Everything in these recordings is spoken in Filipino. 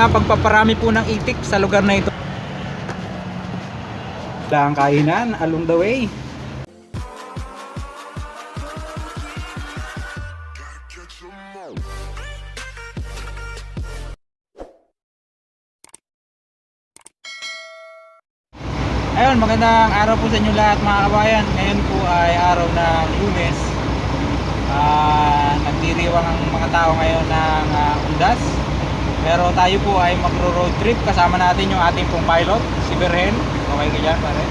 sa pagpaparami po ng itik sa lugar na ito. Ang kainan along the way. Ayun, magandang araw po sa inyo lahat mga kabayan. Ngayon po ay araw ng Lunes. Nagdiriwang ang mga tao ngayon ng undas. Pero tayo po ay magro-road trip. Kasama natin yung ating pong pilot, si Berhen. Okay ka dyan, pare?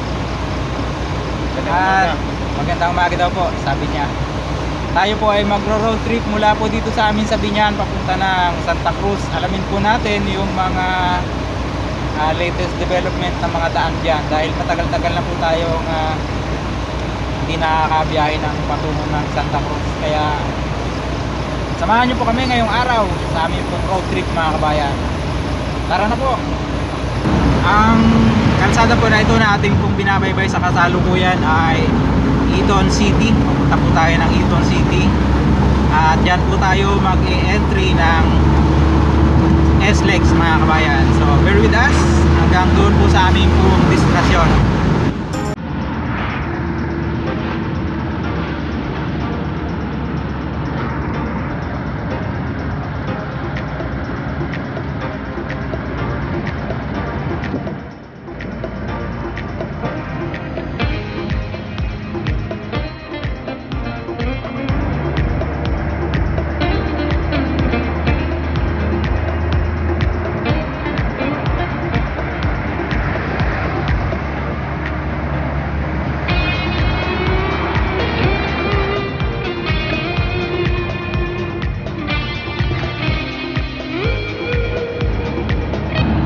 At magandang umaga daw po, sabi niya. Tayo po ay magro-road trip mula po dito sa amin sa Binyan papunta ng Santa Cruz. Alamin po natin yung mga latest development ng mga daan dyan dahil matagal-tagal na po tayong hindi nakakabiyahe ng patungo ng Santa Cruz. Kaya samahan nyo po kami ngayong araw sa aming pong road trip mga kabayan. Tara na po. Ang kalsada po na ito na ating pong binabaybay sa kasalukuyan ay Eaton City. Papunta po tayo ng Eaton City at dyan po tayo mag-e-entry ng SLEX mga kabayan. So bear with us hanggang doon po sa aming pong destinasyon.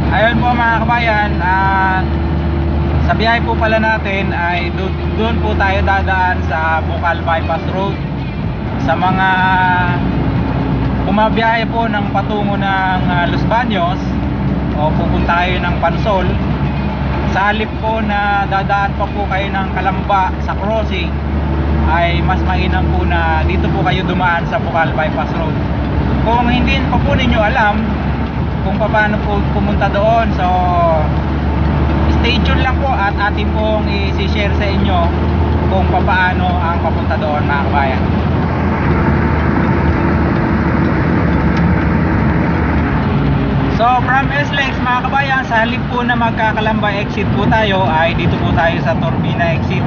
Ayun po mga kabayan, sa biyahe po pala natin ay doon po tayo dadaan sa Bocal Bypass Road. Sa mga bumabiyahe po ng patungo ng Los Baños o pupunta kayo ng Pansol, sa halip po na dadaan pa po kayo ng Calamba sa crossing, ay mas mainam po na dito po kayo dumaan sa Bocal Bypass Road. Kung hindi pa po ninyo alam kung paano po pumunta doon, so stay tuned lang po at atin pong i-share sa inyo kung paano ang papunta doon mga kabayan. So from SLEX mga kabayan, sa halip po na magkakalamba exit po tayo ay dito po tayo sa Turbina exit.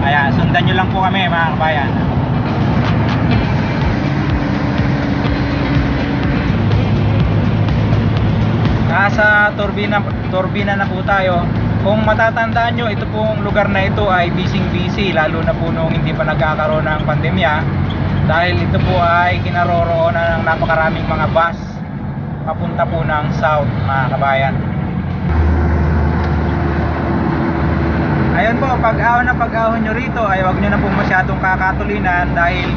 Kaya sundan nyo lang po kami mga kabayan. Nasa Turbina na po tayo. Kung matatandaan nyo, ito pong lugar na ito ay busy lalo na po nung hindi pa nagkakaroon ng pandemya, dahil ito po ay kinaroroonan ng napakaraming mga bus papunta po ng south mga kabayan. Ayun po, pag-ahon nyo rito ay wag nyo na po masyadong kakatulinan dahil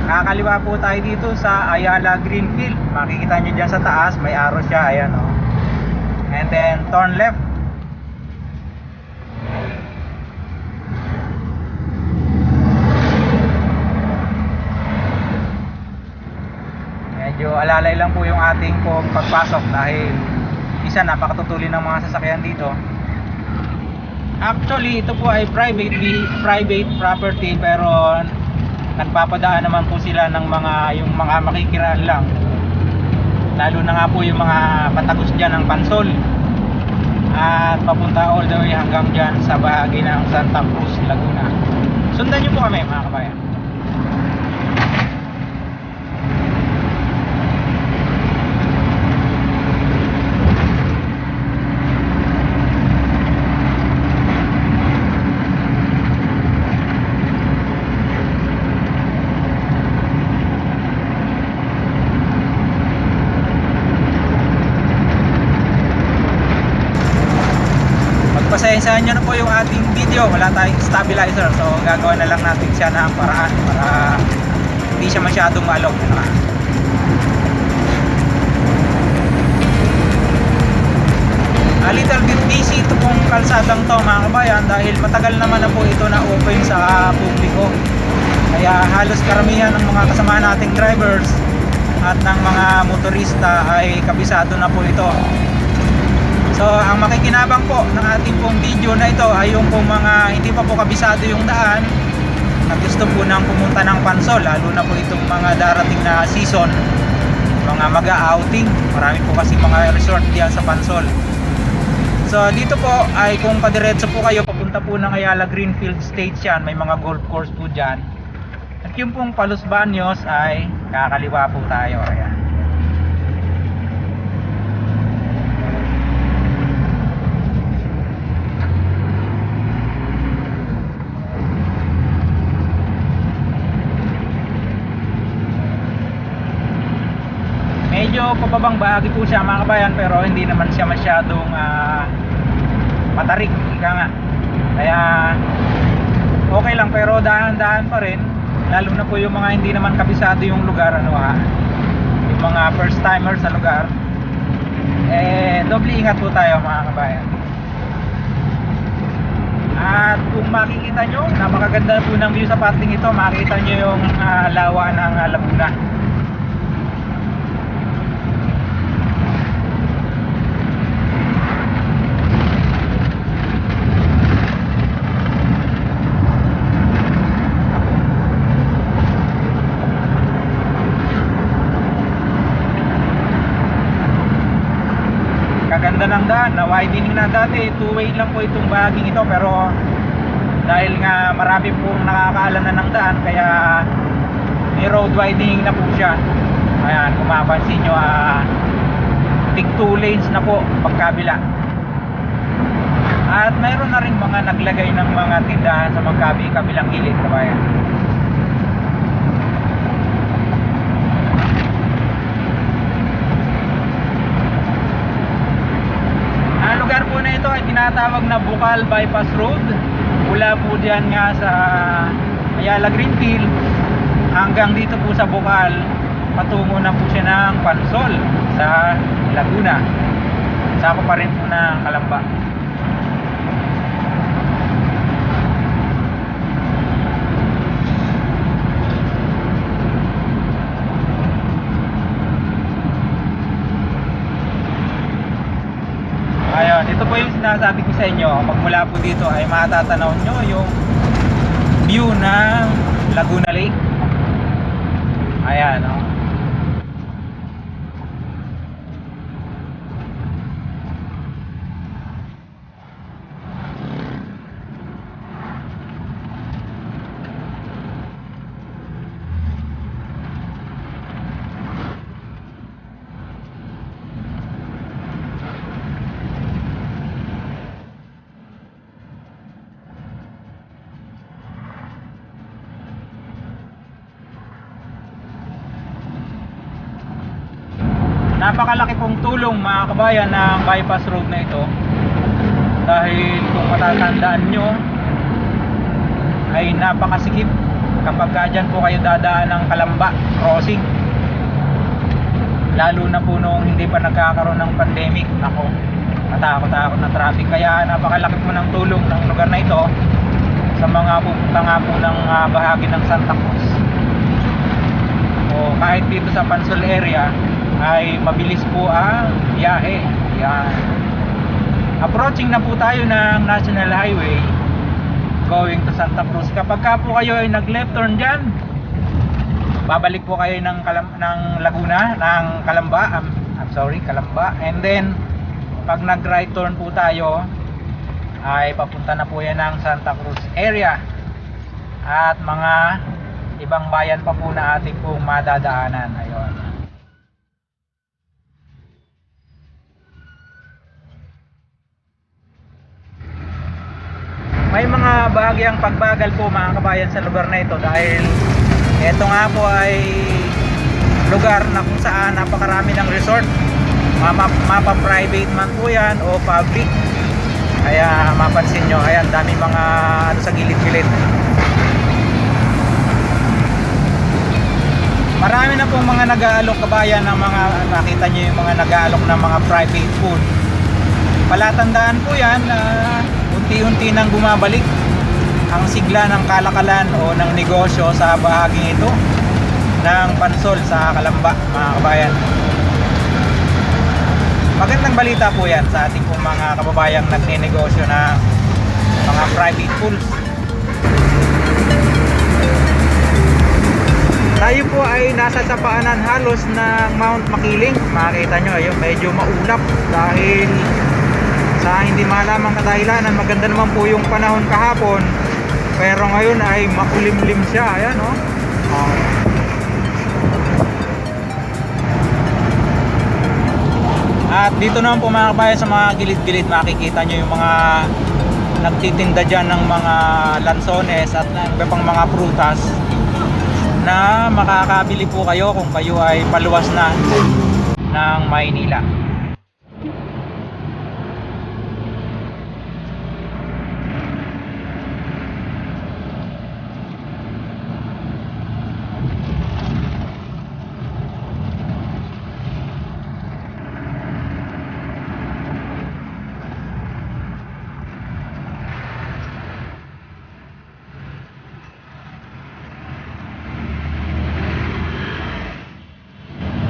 kakaliwa po tayo dito sa Ayala Greenfield. Makikita nyo dyan sa taas, may arrow siya, ayan o. And then turn left. Medyo alalay lang po yung ating pong pagpasok dahil isa napakatutulin ng mga sasakyan dito. Actually ito po ay private property, pero nagpapadaan naman po sila ng yung mga makikiraan lang. Lalo na nga po yung mga patagos dyan ng Pansol at papunta all the way hanggang dyan sa bahagi ng Santa Cruz, Laguna. Sundan nyo po kami mga kabayan. Pasensyahan nyo na po yung ating video, wala tayong stabilizer, so gagawa na lang natin siya ng paraan para hindi siya masyadong maalog. A little bit busy ito pong kalsadang to mga kabayan dahil matagal naman na po ito na open sa publiko, kaya halos karamihan ng mga kasama nating drivers at ng mga motorista ay kabisado na po ito. So ang makikinabang po ng ating pong video na ito ay yung pong mga hindi pa po kabisado yung daan na gusto po nang pumunta ng Pansol, lalo na po itong mga darating na season, mga mag-outing. Marami po kasi mga resort diyan sa Pansol. So dito po ay kung padiretso po kayo papunta po ng Ayala Greenfield Station, may mga golf course po dyan. At yung pong Palos Baños ay kakaliwa po tayo. Ayan. Medyo pababang bahagi po siya mga kabayan, pero hindi naman siya masyadong matarik, ika nga. Kaya okay lang, pero dahan-dahan pa rin, lalo na po yung mga hindi naman kabisado yung lugar, yung mga first timer sa lugar, doble ingat po tayo mga kabayan. At kung makikita nyo, napakaganda po ng view sa parting ito. Makikita nyo yung lawa ng Laguna. Kaganda ng daan, na widening na. Dati 2-way lang po itong bahaging ito, pero dahil nga marami pong nakakaalam na ng daan, kaya may road widening na po siya. Ayan, kung mapansin nyo, tig 2 lanes na po pagkabila. At mayroon na rin mga naglagay ng mga tindahan sa magkabilang gilid, kabayan. Ang lugar po na ito ay tinatawag na Bukal Bypass Road. Mula po diyan nga sa Ayala Greenfield hanggang dito po sa Bukal, patungo na po siya ng Pansol sa Laguna. Sako pa rin po ng Calamba. Ayun, ito po yung sinasabi ko sa inyo. Magmula po dito ay matatanaw nyo yung view ng Laguna Lake. Ayan, oh. Napakalaki pong tulong mga kabayan ng bypass road na ito, dahil kung matatandaan nyo ay napakasikip kapag dyan po kayo dadaan ng Calamba crossing, lalo na po nung hindi pa nagkakaroon ng pandemic. Nako, matakot-takot na traffic. Kaya napakalaki po ng tulong ng lugar na ito sa mga pupunta nga po ng bahagi ng Santa Cruz o kahit dito sa Pansol area, ay mabilis po ang biyahe. Yan. Approaching na po tayo ng National Highway going to Santa Cruz. Kapag ka po kayo ay nag left turn dyan, babalik po kayo ng Laguna, ng Calamba, Calamba, and then pag nag right turn po tayo ay papunta na po yan ng Santa Cruz area at mga ibang bayan pa po na ating pong madadaanan. Ayun. May mga bahagyang pagbagal po mga kabayan sa lugar na ito, dahil ito nga po ay lugar na kung saan napakarami ng resort. Mapa-private man po yan o public. Kaya mapansin nyo, ayan, dami mga ano sa gilid-gilid. Marami na pong mga nag-aalok kabayan ng mga, nakita nyo yung mga nag-aalok ng mga private pool. Palatandaan po yan na unti-unti nang bumabalik ang sigla ng kalakalan o ng negosyo sa bahaging ito, ng Pansol sa Calamba, mga kabayan. Magandang balita po yan sa ating pong mga kababayang nagnenegosyo na mga private pools. Tayo po ay nasa sapaanan halos ng Mount Makiling. Makikita nyo, ayun, medyo maulap dahil sa hindi malamang kadahilanan. Maganda naman po yung panahon kahapon, pero ngayon ay makulimlim siya. Ayan, oh. At dito naman po mga kabayan, sa mga gilid-gilid makikita nyo yung mga nagtitinda dyan ng mga lansones at iba pang mga prutas na makakabili po kayo kung kayo ay paluwas na ng Maynila.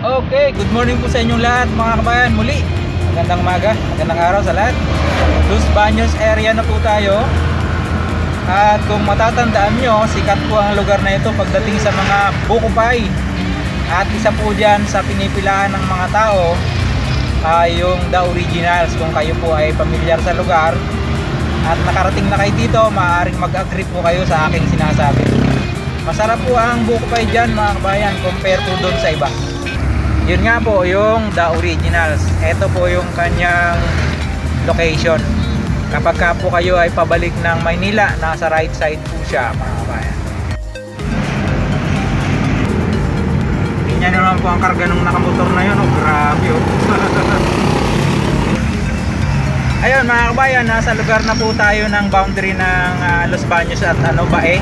Okay, good morning po sa inyong lahat mga kabayan. Muli, magandang umaga, magandang araw sa lahat. Los Baños area na po tayo. At kung matatandaan nyo, sikat po ang lugar na ito pagdating sa mga buko pie. At isa po dyan sa pinipilahan ng mga tao ay yung The Originals. Kung kayo po ay pamilyar sa lugar at nakarating na kayo dito, maaaring mag-agree po kayo sa aking sinasabi. Masarap po ang buko pie dyan mga kabayan compare po doon sa iba. Yun nga po yung The Originals. Ito po yung kanyang location. Kapag ka po kayo ay pabalik ng Maynila, nasa right side po siya mga kabayan. Tingnan nyo naman po ang karga ng nakamotor na yun. Oh, grabe oh. Ayun mga kabayan, nasa lugar na po tayo ng boundary ng Los Baños at Bae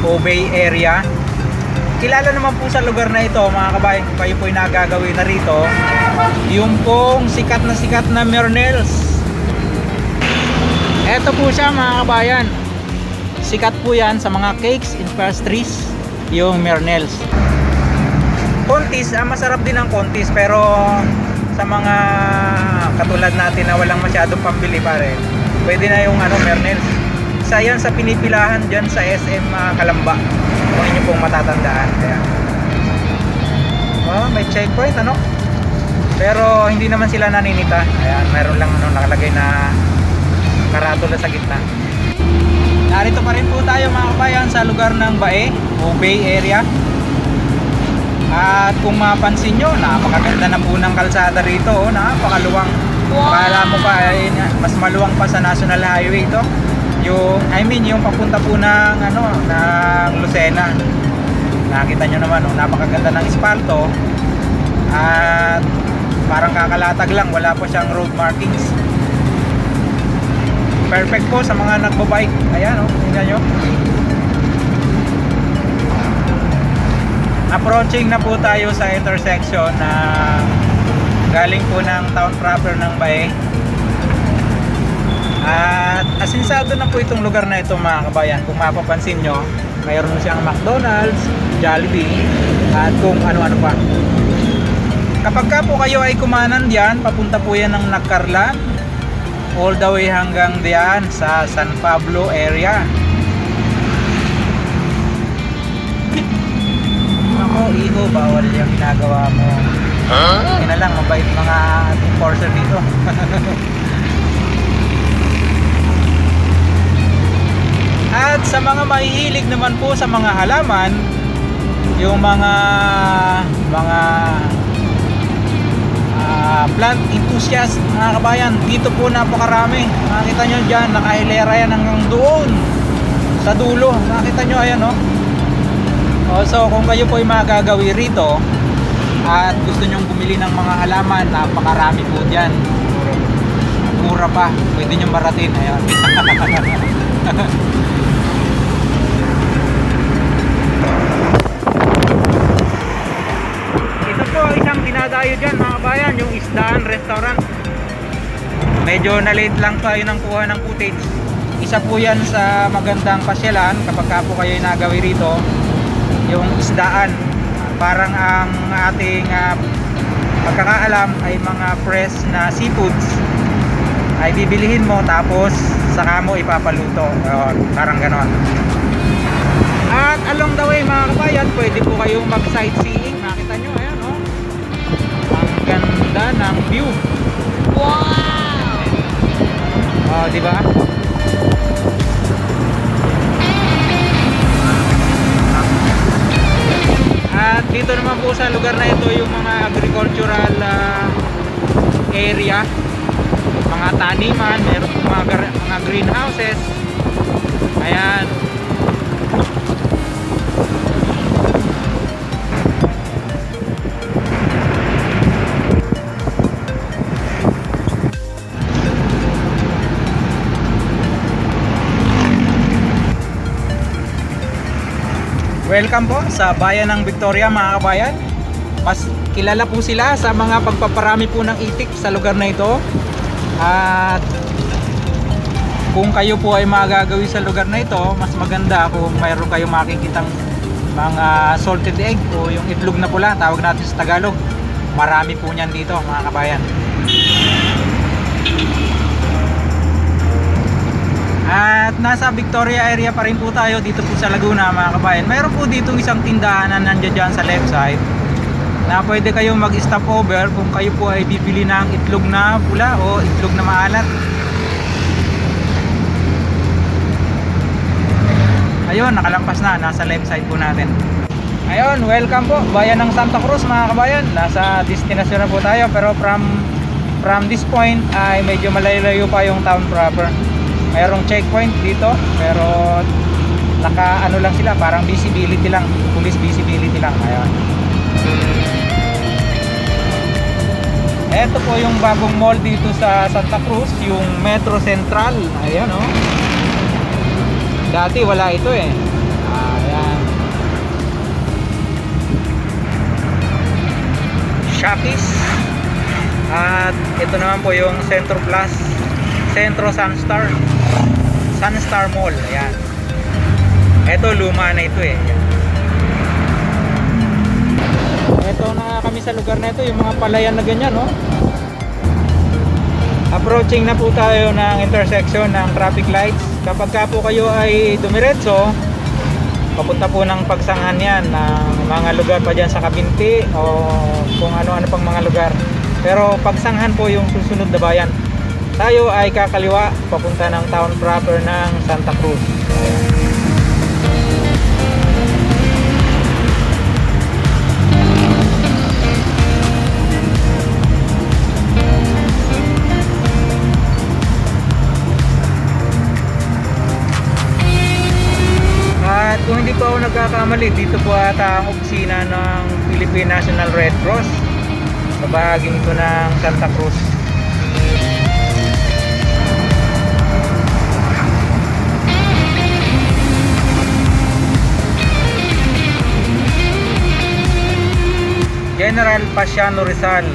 o Bay area. Kilala naman po sa lugar na ito mga kabayan, kung kayo po ay nagagawin na rito, yung pong sikat na Mernels. Eto po siya mga kabayan, sikat po yan sa mga cakes and pastries, yung Mernels. Kontis, masarap din ang kontis, pero sa mga katulad natin na walang masyadong pambili pare, pwede na yung Mernels. Isa yan sa pinipilahan dyan sa SM Calamba, kung inyo pong matatandaan. Kaya may checkpoint pero hindi naman sila naninita. Ayan, mayroon lang nakalagay na karatula sa gitna. Narito pa rin po tayo mga kabayan sa lugar ng Bae o Bay area. At kung mapansin nyo, napakaganda na po ng kalsada rito. Napakaluwang. Akala mo pa mas maluwang pa sa National Highway ito. Yung papunta po ng Lucena. Nakita nyo naman, napakaganda ng espalto. At parang kakalatag lang, wala po siyang road markings. Perfect po sa mga nagbabike. Ayan, tingnan nyo. Approaching na po tayo sa intersection na galing po ng town proper ng Bae. At asinsado na po itong lugar na ito mga kabayan. Kung mapapansin nyo, mayroon siyang McDonald's, Jollibee, at kung ano-ano pa. Kapag ka po kayo ay kumanan diyan, papunta po yan ng Nagcarlan, all the way hanggang diyan sa San Pablo area. Ako, iho, bawal yung ginagawa mo. Yun na lang, mabait mga enforcer dito. At sa mga mahihilig naman po sa mga halaman, yung mga plant enthusiast mga kabayan, dito po napakarami. Nakita nyo dyan, nakahilera yan hanggang doon sa dulo. Nakita nyo, ayan so kung kayo po ay magagawi rito at gusto nyong bumili ng mga halaman, napakarami po dyan. Mura pa, pwede nyong maratin. Ayan. Ito po isang dinadayo dyan mga kabayan, yung Isdaan Restaurant. Medyo na-late lang tayo ng kuha ng footage. Isa po yan sa magandang pasyalan kapag ka po kayo nagawi rito, yung Isdaan. parang ang ating pagkakaalam ay mga fresh na seafoods ay bibilihin mo tapos saka mo ipapaluto. Parang ganon. At along the way mga kabayan, pwede po kayong mag sightseeing. Makita nyo, ayan oh, ang ganda ng view. Wow, di ba? At dito naman po sa lugar na ito yung mga agricultural area, mga taniman, meron po mga greenhouses. Ayan. Welcome po sa bayan ng Victoria mga kabayan. Mas kilala po sila sa mga pagpaparami po ng itik sa lugar na ito. At kung kayo po ay magagawi sa lugar na ito, mas maganda kung mayroon kayong makikitang mga salted egg o yung itlog na pula, tawag natin sa Tagalog. Marami po niyan dito mga kabayan. At nasa Victoria area pa rin po tayo dito po sa Laguna mga kabayan. Mayroon po dito isang tindahan na nandiyan dyan sa left side na pwede kayong mag-stop over kung kayo po ay bibili ng itlog na pula o itlog na maalat. Ayun, nakalampas na, nasa left side po natin. Ayun, welcome po, bayan ng Santa Cruz mga kabayan. Nasa destinasyon na po tayo, pero from this point ay medyo malayo pa yung town proper. Mayroong checkpoint dito, pero naka ano lang sila, parang visibility lang, police visibility lang. Ayun. Ito po yung bagong mall dito sa Santa Cruz, yung Metro Central. Ayan oh. Dati wala ito eh. Ayan. Shoppies. At ito naman po yung Centro Plus, Centro Sunstar Mall. Ayan. Ito luma na ito eh. Ito na kami sa lugar na ito, yung mga palayan na ganyan no. Approaching na po tayo ng intersection ng traffic lights. Kapag ka po kayo ay dumiretso, papunta po ng Pagsanghan yan, ng mga lugar pa dyan sa Kabinti o kung ano-ano pang mga lugar. Pero Pagsanghan po yung susunod na bayan. Tayo ay kakaliwa papunta ng town proper ng Santa Cruz. At kung hindi po ako nagkakamali, dito po ata ang opisina ng Philippine National Red Cross sa bahaging ito ng Santa Cruz. General Pasiano Rizal.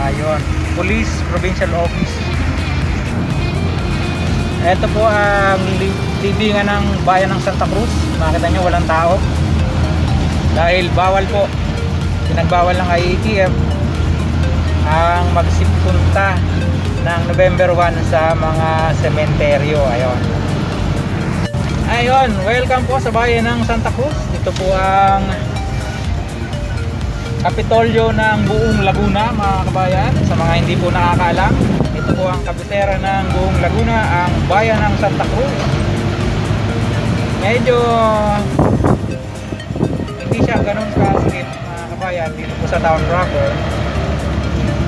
Ayun, Police Provincial Office. Ito po ang libingan ng bayan ng Santa Cruz. Makita nyo walang tao dahil bawal po, pinagbawal ng IATF ang magsipunta ng November 1 sa mga sementeryo. Ayun, welcome po sa bayan ng Santa Cruz. Ito po ang Kapitolyo ng buong Laguna mga kabayan. Sa mga hindi po nakakaalam, ito po ang kabisera ng buong Laguna, ang bayan ng Santa Cruz. Medyo hindi siya ganun ka-safe mga kabayan dito po sa town proper.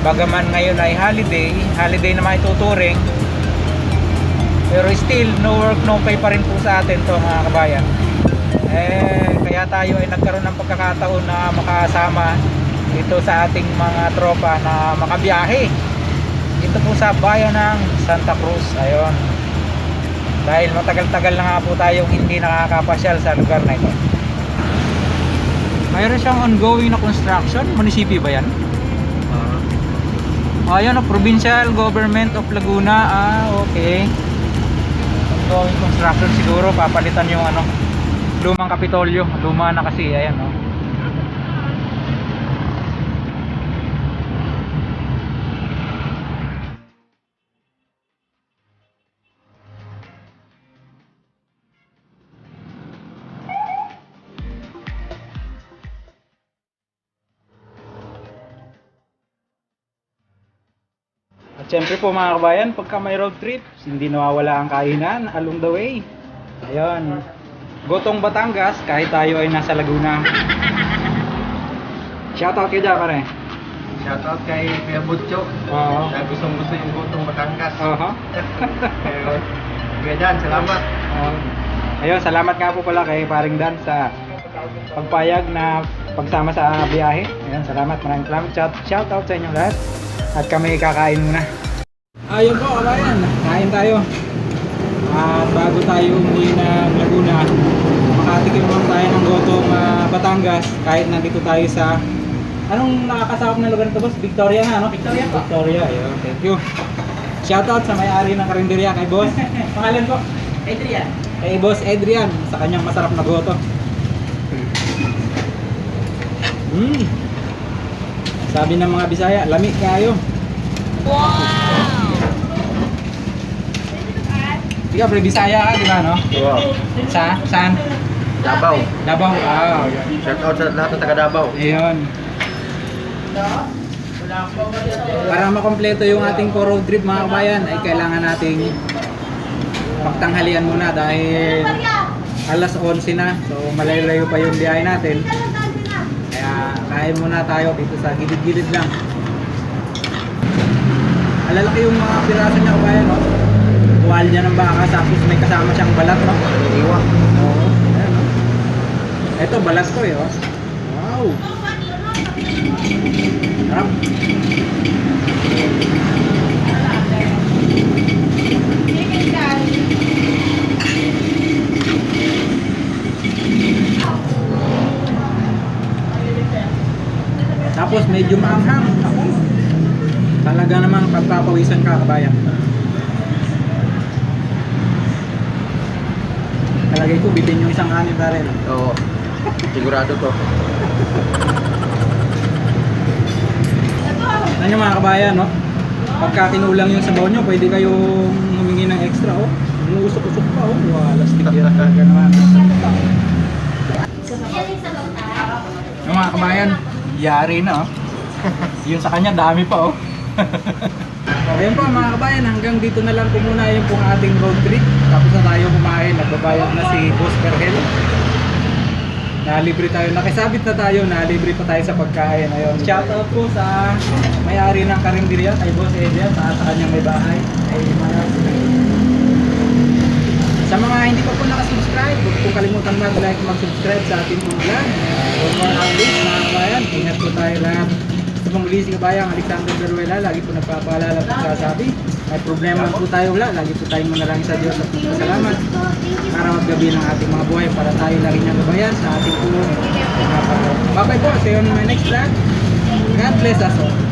Bagaman ngayon ay holiday na maituturing, pero still no work no pay pa rin po sa atin to mga kabayan. Kaya tayo ay nagkaroon ng pagkakataon na makasama dito sa ating mga tropa na makabiyahe dito po sa bayan ng Santa Cruz. Ayun, dahil matagal-tagal na nga po tayong hindi nakakapasyal sa lugar na ito. Mayroon siyang ongoing na construction. Munisipyo ba yan? Ayun, Provincial Government of Laguna. Okay, ongoing construction. Siguro papalitan yung lumang Kapitolyo. Luma na kasi. Ayan At syempre po mga kabayan, pagka may road trip, hindi nawawala ang kainan along the way. Ayun. Gotong Batangas, kahit tayo ay nasa Laguna. Shoutout kayo dyan, pare. Shoutout kay Kuya Butcho. Oo. Na gustong-gusto yung Gotong Batangas. Aha. Kuya Dan, salamat. Ayun, salamat nga po pala kay Paring Dan sa pagpayag na pagsama sa biyahe. Ayun, salamat, maraming salamat. Shoutout sa inyong lahat. At kami kakain muna. Ayun po, kabayan, kain tayo. At bago tayo umuwi ng Laguna, makatikim lang tayo ng Gotong Batangas. Kahit nandito tayo sa... Anong nakakasakop na lugar nito, boss? Victoria na, no? Victoria po. Victoria, ayun. Thank you. Shoutout sa may-ari ng karinderya kay boss. Pangalan po? Adrian. Kay boss Adrian sa kanyang masarap na goto. Sabi ng mga Bisaya, lami kayo. Wow! Ikaw, pre, Bisaya ka, di ba, no? Wow. Saan? Davao. Davao. Ah, Shoutout sa lahat ng taga Davao. ayun. Para makompleto yung ating road trip mga kabayan, ay kailangan nating pagtanghalian muna dahil alas 11 na. So malayo-layo pa yung biyahe natin. Kaya kain muna tayo dito sa gilid-gilid lang. Alalaki yung mga piraso niya kabayan, no? Tuwalya ng baka, tapos may kasama siyang balat, no? Iwa. Oo. Ayan, no? Ito, balat ko eh, oh. Wow! Sarap. Tapos medyo maanghang. Ako. Talaga namang pagpapawisan ka, kabayan. Talagay ko, bitin yung isang kanin na rin. Oo. Sigurado to. Ano yung mga kabayan, no? Pagka kinulang yung sabaw nyo, pwede kayong humingi ng extra, oh. Umuusok-usok pa, oh. Wow, lastik yan. Talaga naman. Yung mga kabayan, yari na, oh. Yun sa kanya, dami pa, oh. Ayun po mga kabayan, hanggang dito na lang po muna yung pong ating road trip. Tapos na tayo kumain, nagbabayad na si Boss Perhel. Nalibre tayo, nakisabit na tayo, nalibre pa tayo sa pagkain. Ayun, shoutout po sa may-ari ng karinderya, kay Boss Adrian, sa kanyang may bahay. Ay, sa mga hindi pa po nakasubscribe, huwag po kalimutan mag-like, mag-subscribe sa ating pong vlog. For more updates mga kabayan, ingat po tayo lahat. Ito pong muli si kabayang Alexander Beruela, lagi po nagpapaalala at nagsasabi. May problema po tayo wala, lagi po tayong manalangin sa Diyos at pasalamat para maggabi ng ating mga buhay para tayo lagi niyang gabayan sa ating pong mga pag-. Bye bye po, see you on my next vlog. God bless us all.